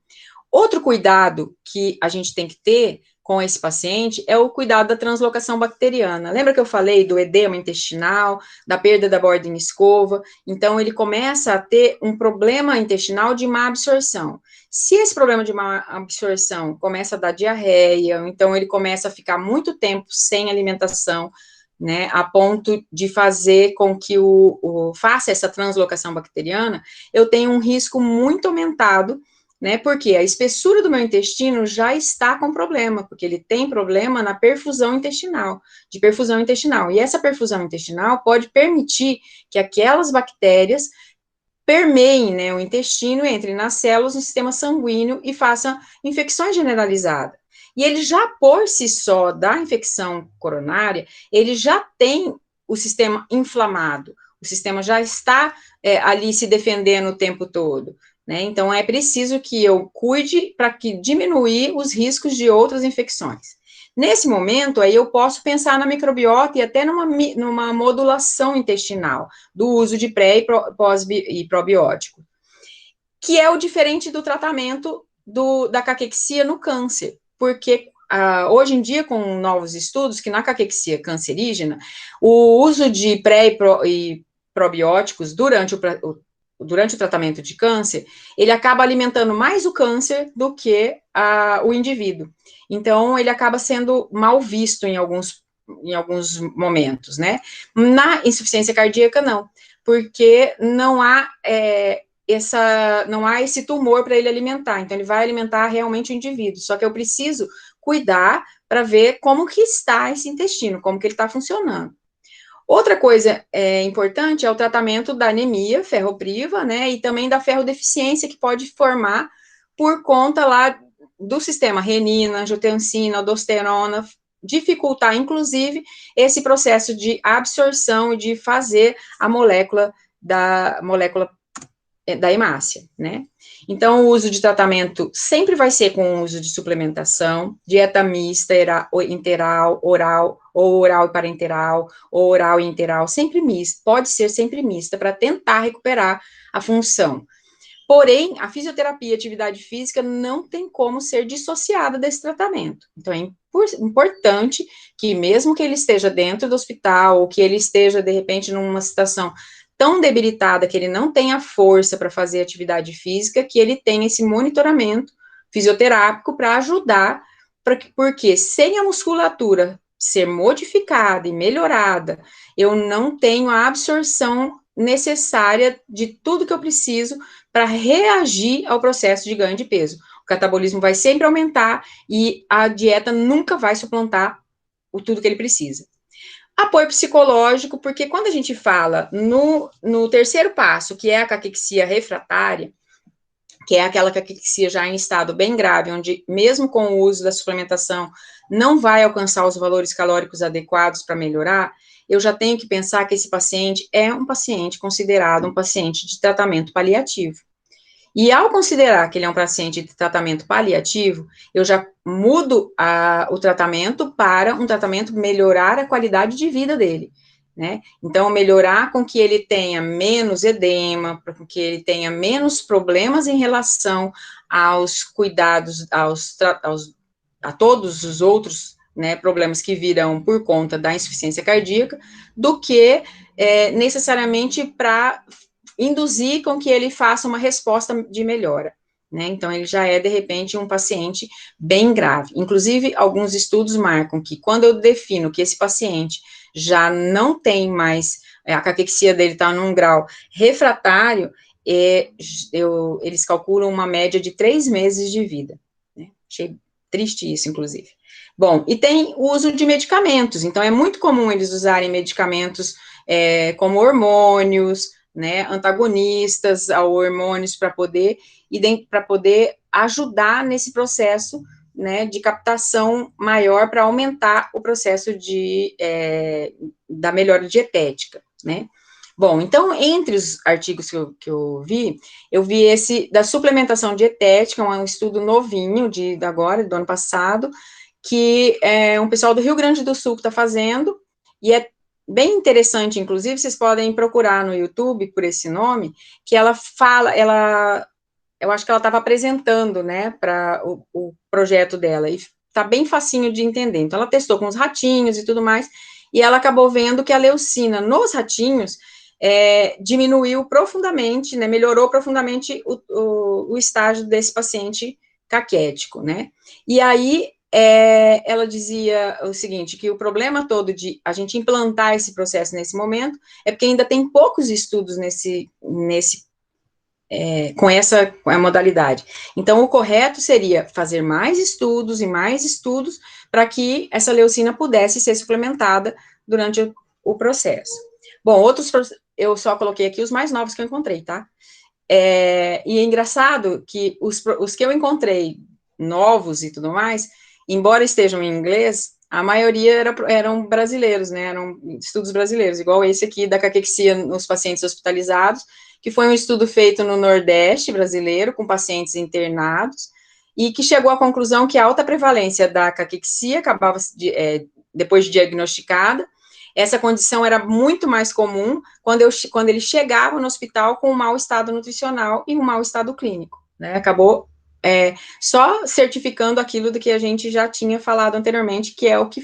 Outro cuidado que a gente tem que ter com esse paciente é o cuidado da translocação bacteriana. Lembra que eu falei do edema intestinal, da perda da borda em escova? Então, ele começa a ter um problema intestinal de má absorção. Se esse problema de má absorção começa a dar diarreia, então ele começa a ficar muito tempo sem alimentação, né, a ponto de fazer com que faça essa translocação bacteriana, eu tenho um risco muito aumentado, né, porque a espessura do meu intestino já está com problema, porque ele tem problema na perfusão intestinal, e essa perfusão intestinal pode permitir que aquelas bactérias permeiem, né, o intestino, entrem nas células no sistema sanguíneo e façam infecções generalizadas. E ele já, por si só, da infecção coronária, ele já tem o sistema inflamado, o sistema já está ali se defendendo o tempo todo, né? Então, é preciso que eu cuide para que diminuir os riscos de outras infecções. Nesse momento, aí eu posso pensar na microbiota e até numa modulação intestinal, do uso de pré e probiótico, que é o diferente do tratamento da caquexia no câncer, porque hoje em dia, com novos estudos, que na caquexia cancerígena, o uso de pré e probióticos durante o tratamento de câncer, ele acaba alimentando mais o câncer do que o indivíduo. Então, ele acaba sendo mal visto em alguns momentos, né? Na insuficiência cardíaca, não, porque não há esse tumor para ele alimentar, então ele vai alimentar realmente o indivíduo, só que eu preciso cuidar para ver como que está esse intestino, como que ele está funcionando. Outra coisa importante é o tratamento da anemia ferropriva, né, e também da ferrodeficiência que pode formar por conta lá do sistema renina, angiotensina, aldosterona, dificultar, inclusive, esse processo de absorção e de fazer a molécula da hemácia, né? Então, o uso de tratamento sempre vai ser com o uso de suplementação, dieta mista, interal, oral, ou oral e parenteral, ou oral e interal, sempre mista, pode ser sempre mista, para tentar recuperar a função. Porém, a fisioterapia e a atividade física não tem como ser dissociada desse tratamento. Então, é importante que, mesmo que ele esteja dentro do hospital, ou que ele esteja, de repente, numa situação tão debilitada que ele não tenha força para fazer atividade física, que ele tenha esse monitoramento fisioterápico para ajudar, porque sem a musculatura ser modificada e melhorada, eu não tenho a absorção necessária de tudo que eu preciso para reagir ao processo de ganho de peso. O catabolismo vai sempre aumentar e a dieta nunca vai suplantar tudo que ele precisa. Apoio psicológico, porque quando a gente fala no terceiro passo, que é a caquexia refratária, que é aquela caquexia já em estado bem grave, onde mesmo com o uso da suplementação não vai alcançar os valores calóricos adequados para melhorar, eu já tenho que pensar que esse paciente é um paciente considerado um paciente de tratamento paliativo. E ao considerar que ele é um paciente de tratamento paliativo, eu já mudo o tratamento para um tratamento melhorar a qualidade de vida dele, né? Então, melhorar com que ele tenha menos edema, com que ele tenha menos problemas em relação aos cuidados, a todos os outros, né, problemas que virão por conta da insuficiência cardíaca, do que necessariamente para induzir com que ele faça uma resposta de melhora, né? Então, ele já é, de repente, um paciente bem grave. Inclusive, alguns estudos marcam que quando eu defino que esse paciente já não tem mais, a caquexia dele está num grau refratário, eles calculam uma média de 3 meses de vida, né? Achei triste isso, inclusive. Bom, e tem o uso de medicamentos, então é muito comum eles usarem medicamentos como hormônios, né, antagonistas a hormônios para poder ajudar nesse processo, né, de captação maior para aumentar o processo da melhora dietética, né. Bom, então, entre os artigos que eu vi esse da suplementação dietética, um estudo novinho do ano passado, que um pessoal do Rio Grande do Sul que está fazendo, e é bem interessante, inclusive, vocês podem procurar no YouTube por esse nome, que ela fala, eu acho que ela estava apresentando, né, para o projeto dela, e tá bem facinho de entender. Então, ela testou com os ratinhos e tudo mais, e ela acabou vendo que a leucina nos ratinhos diminuiu profundamente, né, melhorou profundamente o estágio desse paciente caquético, né, e aí ela dizia o seguinte, que o problema todo de a gente implantar esse processo nesse momento é porque ainda tem poucos estudos com essa modalidade. Então, o correto seria fazer mais estudos e mais estudos para que essa leucina pudesse ser suplementada durante o processo. Bom, eu só coloquei aqui os mais novos que eu encontrei, tá? E é engraçado que os que eu encontrei novos e tudo mais, embora estejam em inglês, A maioria eram brasileiros, né, eram estudos brasileiros, igual esse aqui da caquexia nos pacientes hospitalizados, que foi um estudo feito no Nordeste brasileiro, com pacientes internados, e que chegou à conclusão que a alta prevalência da caquexia depois de diagnosticada, essa condição era muito mais comum quando ele chegava no hospital com um mau estado nutricional e um mau estado clínico, né, acabou só certificando aquilo do que a gente já tinha falado anteriormente, que é o que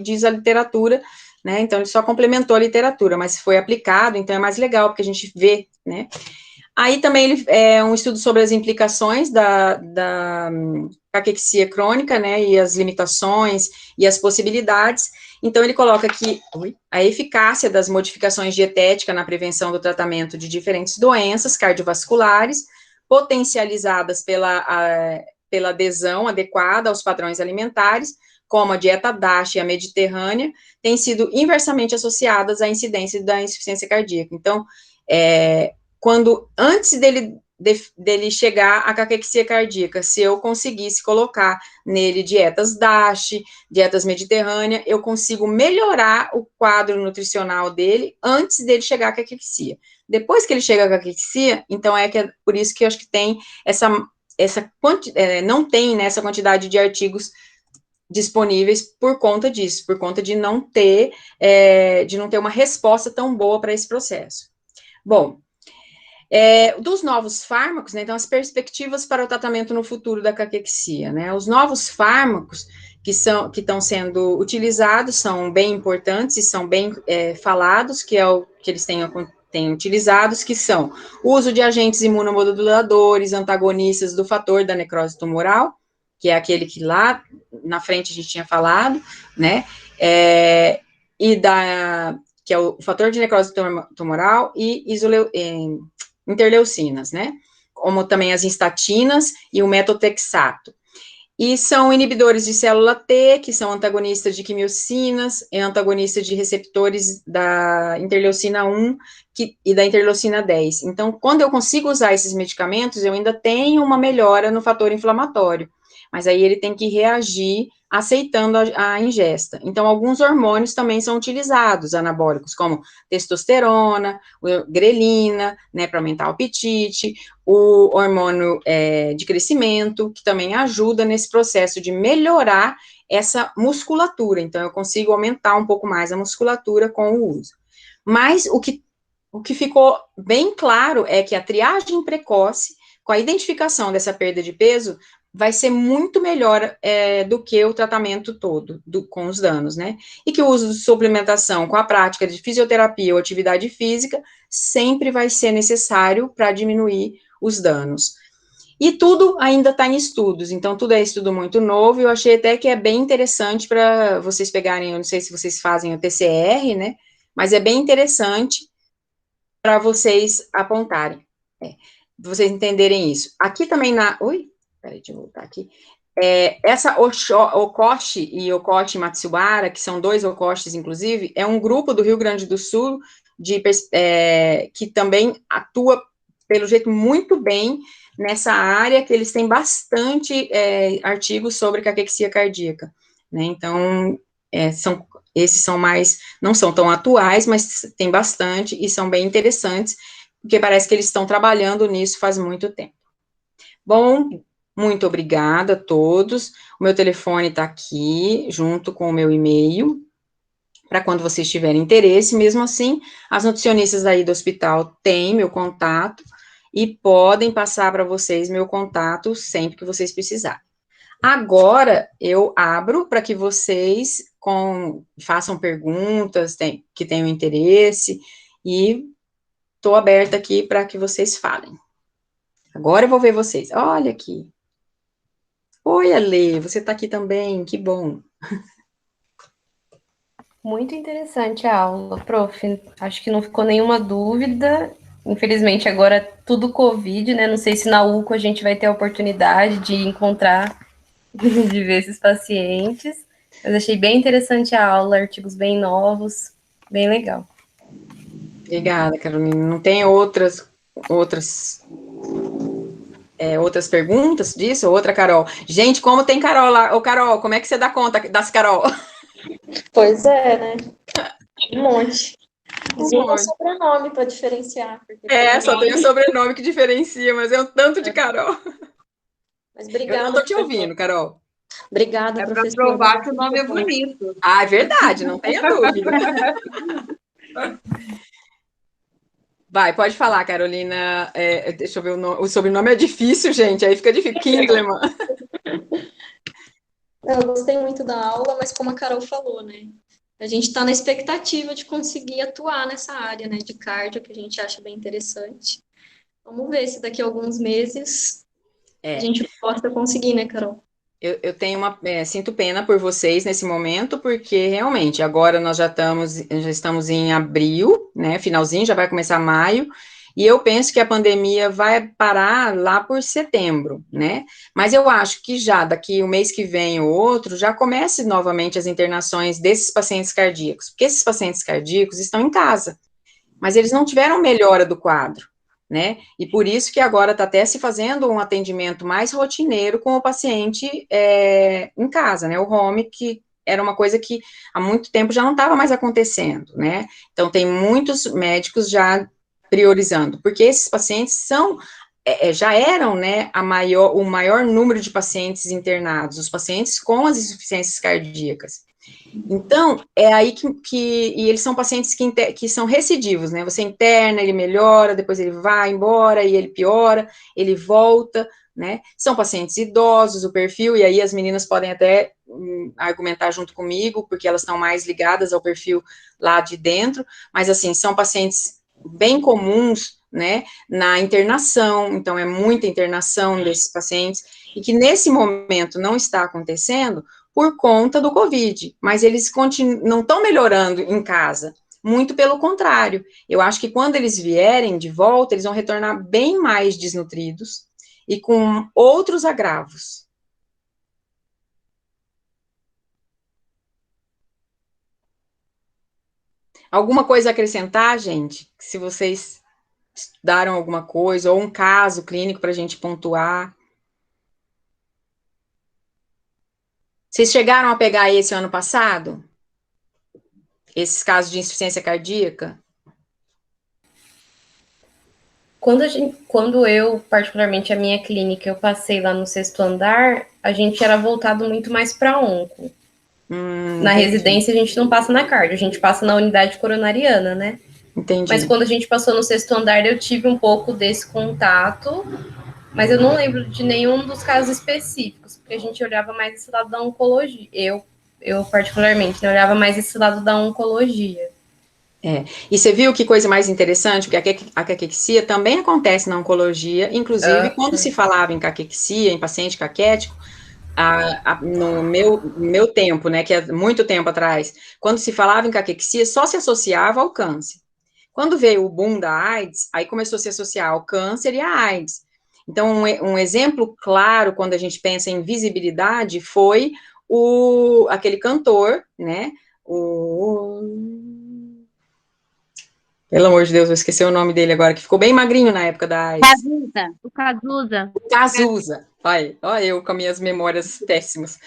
diz a literatura, né, então ele só complementou a literatura, mas foi aplicado, então é mais legal, porque a gente vê, né. Aí também ele é um estudo sobre as implicações da caquexia crônica, né, e as limitações e as possibilidades. Então ele coloca que a eficácia das modificações dietéticas na prevenção do tratamento de diferentes doenças cardiovasculares, potencializadas pela adesão adequada aos padrões alimentares, como a dieta DASH e a mediterrânea, têm sido inversamente associadas à incidência da insuficiência cardíaca. Então, antes dele chegar à caquexia cardíaca, se eu conseguisse colocar nele dietas DASH, dietas mediterrânea, eu consigo melhorar o quadro nutricional dele antes dele chegar à caquexia. Depois que ele chega à caquexia, então por isso que eu acho que tem não tem essa quantidade de artigos disponíveis por conta disso, por conta de não ter uma resposta tão boa para esse processo. Bom, dos novos fármacos, né, então as perspectivas para o tratamento no futuro da caquexia, né, os novos fármacos que estão sendo utilizados são bem importantes e são bem falados, que é o que eles têm utilizados, que são o uso de agentes imunomoduladores, antagonistas do fator da necrose tumoral, que é aquele que lá na frente a gente tinha falado, né, que é o fator de necrose tumoral e interleucinas, né, como também as estatinas e o metotrexato. E são inibidores de célula T, que são antagonistas de quimiocinas, antagonistas de receptores da interleucina 1 e da interleucina 10. Então, quando eu consigo usar esses medicamentos, eu ainda tenho uma melhora no fator inflamatório, mas aí ele tem que reagir aceitando a ingesta. Então, alguns hormônios também são utilizados, anabólicos, como testosterona, grelina, né, para aumentar o apetite, o hormônio de crescimento, que também ajuda nesse processo de melhorar essa musculatura. Então, eu consigo aumentar um pouco mais a musculatura com o uso. Mas o que ficou bem claro é que a triagem precoce, com a identificação dessa perda de peso, vai ser muito melhor do que o tratamento todo, com os danos, né? E que o uso de suplementação com a prática de fisioterapia ou atividade física sempre vai ser necessário para diminuir os danos. E tudo ainda está em estudos, então tudo é estudo muito novo, e eu achei até que é bem interessante para vocês pegarem, eu não sei se vocês fazem o TCR, né? Mas é bem interessante para vocês apontarem, vocês entenderem isso. Aqui também peraí, deixa eu voltar aqui. Essa Okoshi e Okoshi Matsubara, que são dois Okoshis, inclusive, é um grupo do Rio Grande do Sul que também atua, pelo jeito, muito bem nessa área, que eles têm bastante artigos sobre caquexia cardíaca, né? Então, esses são mais, não são tão atuais, mas tem bastante e são bem interessantes, porque parece que eles estão trabalhando nisso faz muito tempo. Bom, muito obrigada a todos. O meu telefone está aqui, junto com o meu e-mail, para quando vocês tiverem interesse. Mesmo assim, as nutricionistas aí do hospital têm meu contato e podem passar para vocês meu contato sempre que vocês precisarem. Agora, eu abro para que vocês façam perguntas que tenham interesse, e estou aberta aqui para que vocês falem. Agora eu vou ver vocês. Olha aqui. Oi, Ale, você está aqui também, que bom. Muito interessante a aula, prof. Acho que não ficou nenhuma dúvida. Infelizmente, agora é tudo Covid, né? Não sei se na UCO a gente vai ter a oportunidade de encontrar, de ver esses pacientes. Mas achei bem interessante a aula, artigos bem novos, bem legal. Obrigada, Carolina. Não tem outras perguntas disso? Outra, Carol. Gente, como tem Carol lá? Ô, Carol, como é que você dá conta das Carol? Pois é, né? Um monte. Um Zuma é monte. sobrenome para diferenciar. Só tem o sobrenome que diferencia, mas é um tanto de Carol. Mas Eu não obrigada, tô te ouvindo, Carol. Obrigada, É para professora. provar que o nome é bonito. Ah, é verdade, não tenha dúvida. Vai, pode falar, Carolina. Deixa eu ver o sobrenome é difícil, gente. Aí fica difícil. Kindleman. Eu gostei muito da aula, mas como a Carol falou, né? A gente está na expectativa de conseguir atuar nessa área, né, de cardio, que a gente acha bem interessante. Vamos ver se daqui a alguns meses a gente possa conseguir, né, Carol? Eu tenho sinto pena por vocês nesse momento, porque realmente agora nós já estamos em abril, né? Finalzinho, já vai começar maio, e eu penso que a pandemia vai parar lá por setembro, né? Mas eu acho que já daqui o mês que vem ou outro, já comece novamente as internações desses pacientes cardíacos, porque esses pacientes cardíacos estão em casa, mas eles não tiveram melhora do quadro, né? E por isso que agora está até se fazendo um atendimento mais rotineiro com o paciente em casa, né? O home, que era uma coisa que há muito tempo já não estava mais acontecendo, né? Então, tem muitos médicos já priorizando, porque esses pacientes já eram, né, o maior número de pacientes internados, os pacientes com as insuficiências cardíacas. Então, é aí e eles são pacientes que são recidivos, né? Você interna, ele melhora, depois ele vai embora, e ele piora, ele volta, né? São pacientes idosos, o perfil, e aí as meninas podem até argumentar junto comigo, porque elas estão mais ligadas ao perfil lá de dentro, mas assim, são pacientes bem comuns, né, na internação, então é muita internação desses pacientes, e que nesse momento não está acontecendo, por conta do Covid, mas eles não estão melhorando em casa, muito pelo contrário. Eu acho que quando eles vierem de volta, eles vão retornar bem mais desnutridos e com outros agravos. Alguma coisa a acrescentar, gente? Se vocês estudaram alguma coisa, ou um caso clínico para a gente pontuar. Vocês chegaram a pegar esse ano passado? Esses casos de insuficiência cardíaca? Quando eu, particularmente a minha clínica, eu passei lá no 6º andar, a gente era voltado muito mais para onco. Na Entendi. residência a gente não passa na cardio, a gente passa na unidade coronariana, né? Entendi. Mas quando a gente passou no 6º andar, eu tive um pouco desse contato, mas eu não lembro de nenhum dos casos específicos, porque a gente olhava mais esse lado da oncologia. Eu particularmente, né, olhava mais esse lado da oncologia. E você viu que coisa mais interessante, porque a caquexia também acontece na oncologia, inclusive quando se falava em caquexia, em paciente caquético, no meu tempo, né, que é muito tempo atrás, quando se falava em caquexia, só se associava ao câncer. Quando veio o boom da AIDS, aí começou a se associar ao câncer e à AIDS. Então, um exemplo claro, quando a gente pensa em visibilidade, foi aquele cantor, né, pelo amor de Deus, eu esqueci o nome dele agora, que ficou bem magrinho na época da AIDS. Cazuza. O Cazuza. Olha eu com as minhas memórias péssimas.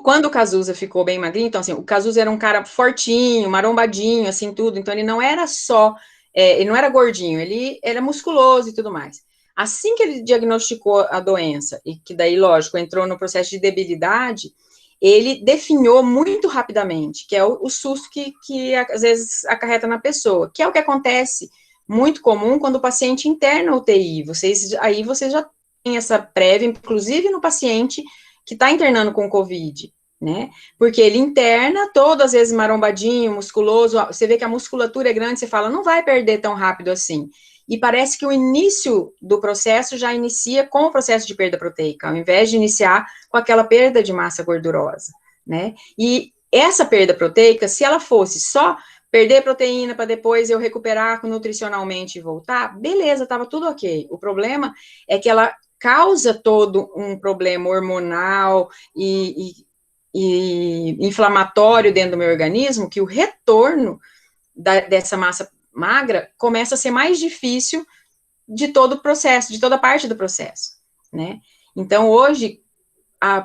Quando o Cazuza ficou bem magrinho, então assim, o Cazuza era um cara fortinho, marombadinho, assim, tudo, então ele não era só, ele não era gordinho, ele era musculoso e tudo mais. Assim que ele diagnosticou a doença, e que daí, lógico, entrou no processo de debilidade, ele definhou muito rapidamente, que é o susto que às vezes acarreta na pessoa, que é o que acontece muito comum quando o paciente interna a UTI. Vocês já têm essa prévia, inclusive no paciente que está internando com Covid, né? Porque ele interna, todo às vezes marombadinho, musculoso, você vê que a musculatura é grande, você fala, não vai perder tão rápido assim. E parece que o início do processo já inicia com o processo de perda proteica, ao invés de iniciar com aquela perda de massa gordurosa, né? E essa perda proteica, se ela fosse só perder proteína para depois eu recuperar nutricionalmente e voltar, beleza, estava tudo ok. O problema é que ela causa todo um problema hormonal e inflamatório dentro do meu organismo, que o retorno dessa massa magra começa a ser mais difícil de todo o processo, de toda parte do processo, né? Então, hoje,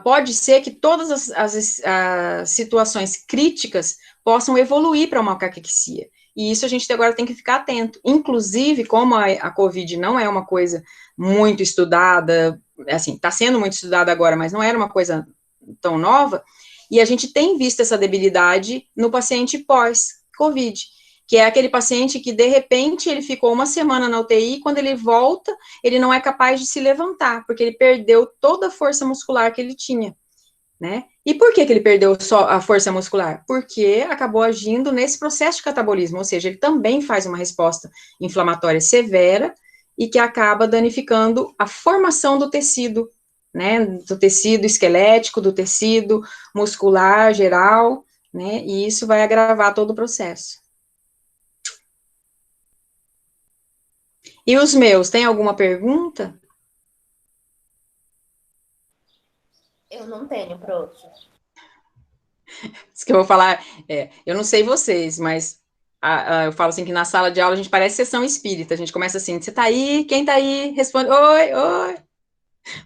pode ser que todas as situações críticas possam evoluir para uma caquexia. E isso a gente agora tem que ficar atento. Inclusive, como a COVID não é uma coisa muito estudada, assim, está sendo muito estudada agora, mas não era uma coisa tão nova, e a gente tem visto essa debilidade no paciente pós-COVID, que é aquele paciente que, de repente, ele ficou uma semana na UTI, e quando ele volta, ele não é capaz de se levantar, porque ele perdeu toda a força muscular que ele tinha, né? E por que ele perdeu só a força muscular? Porque acabou agindo nesse processo de catabolismo, ou seja, ele também faz uma resposta inflamatória severa e que acaba danificando a formação do tecido, né? Do tecido esquelético, do tecido muscular geral, né? E isso vai agravar todo o processo. E os meus, tem alguma pergunta? Eu não tenho, prof. Isso que eu vou falar, eu não sei vocês, mas eu falo assim que na sala de aula a gente parece sessão espírita, a gente começa assim, você tá aí? Quem tá aí? Responde, oi, oi,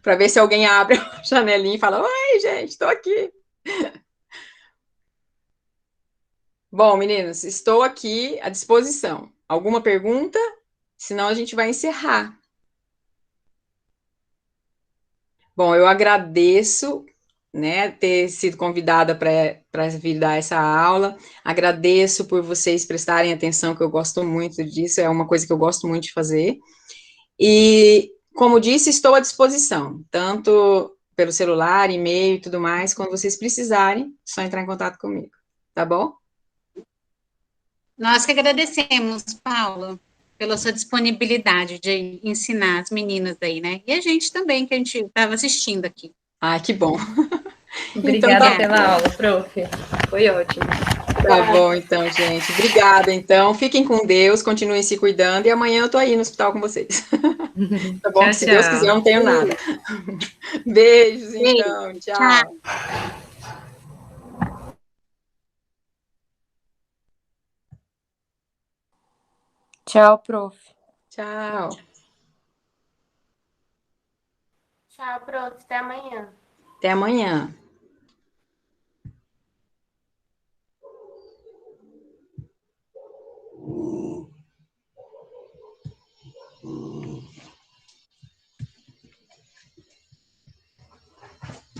para ver se alguém abre a janelinha e fala, oi, gente, tô aqui. Bom, meninos, estou aqui à disposição. Alguma pergunta? Senão a gente vai encerrar. Bom, eu agradeço, né, ter sido convidada para vir dar essa aula. Agradeço por vocês prestarem atenção, que eu gosto muito disso, é uma coisa que eu gosto muito de fazer. E, como disse, estou à disposição, tanto pelo celular, e-mail e tudo mais, quando vocês precisarem, é só entrar em contato comigo, tá bom? Nós que agradecemos, Paula, pela sua disponibilidade de ensinar as meninas aí, né? E a gente também, que a gente estava assistindo aqui. Ah, que bom. Obrigada Então, pela aula, prof. Foi ótimo. tá bom, então, gente. Obrigada, então. Fiquem com Deus, continuem se cuidando, e amanhã eu tô aí no hospital com vocês. Tá bom? Tchau, Se Deus quiser, eu tchau. não tenho nada. Beijos, então. Beijo, Tchau. Tchau, prof. Tchau. Tchau, prof. Até amanhã. Até amanhã.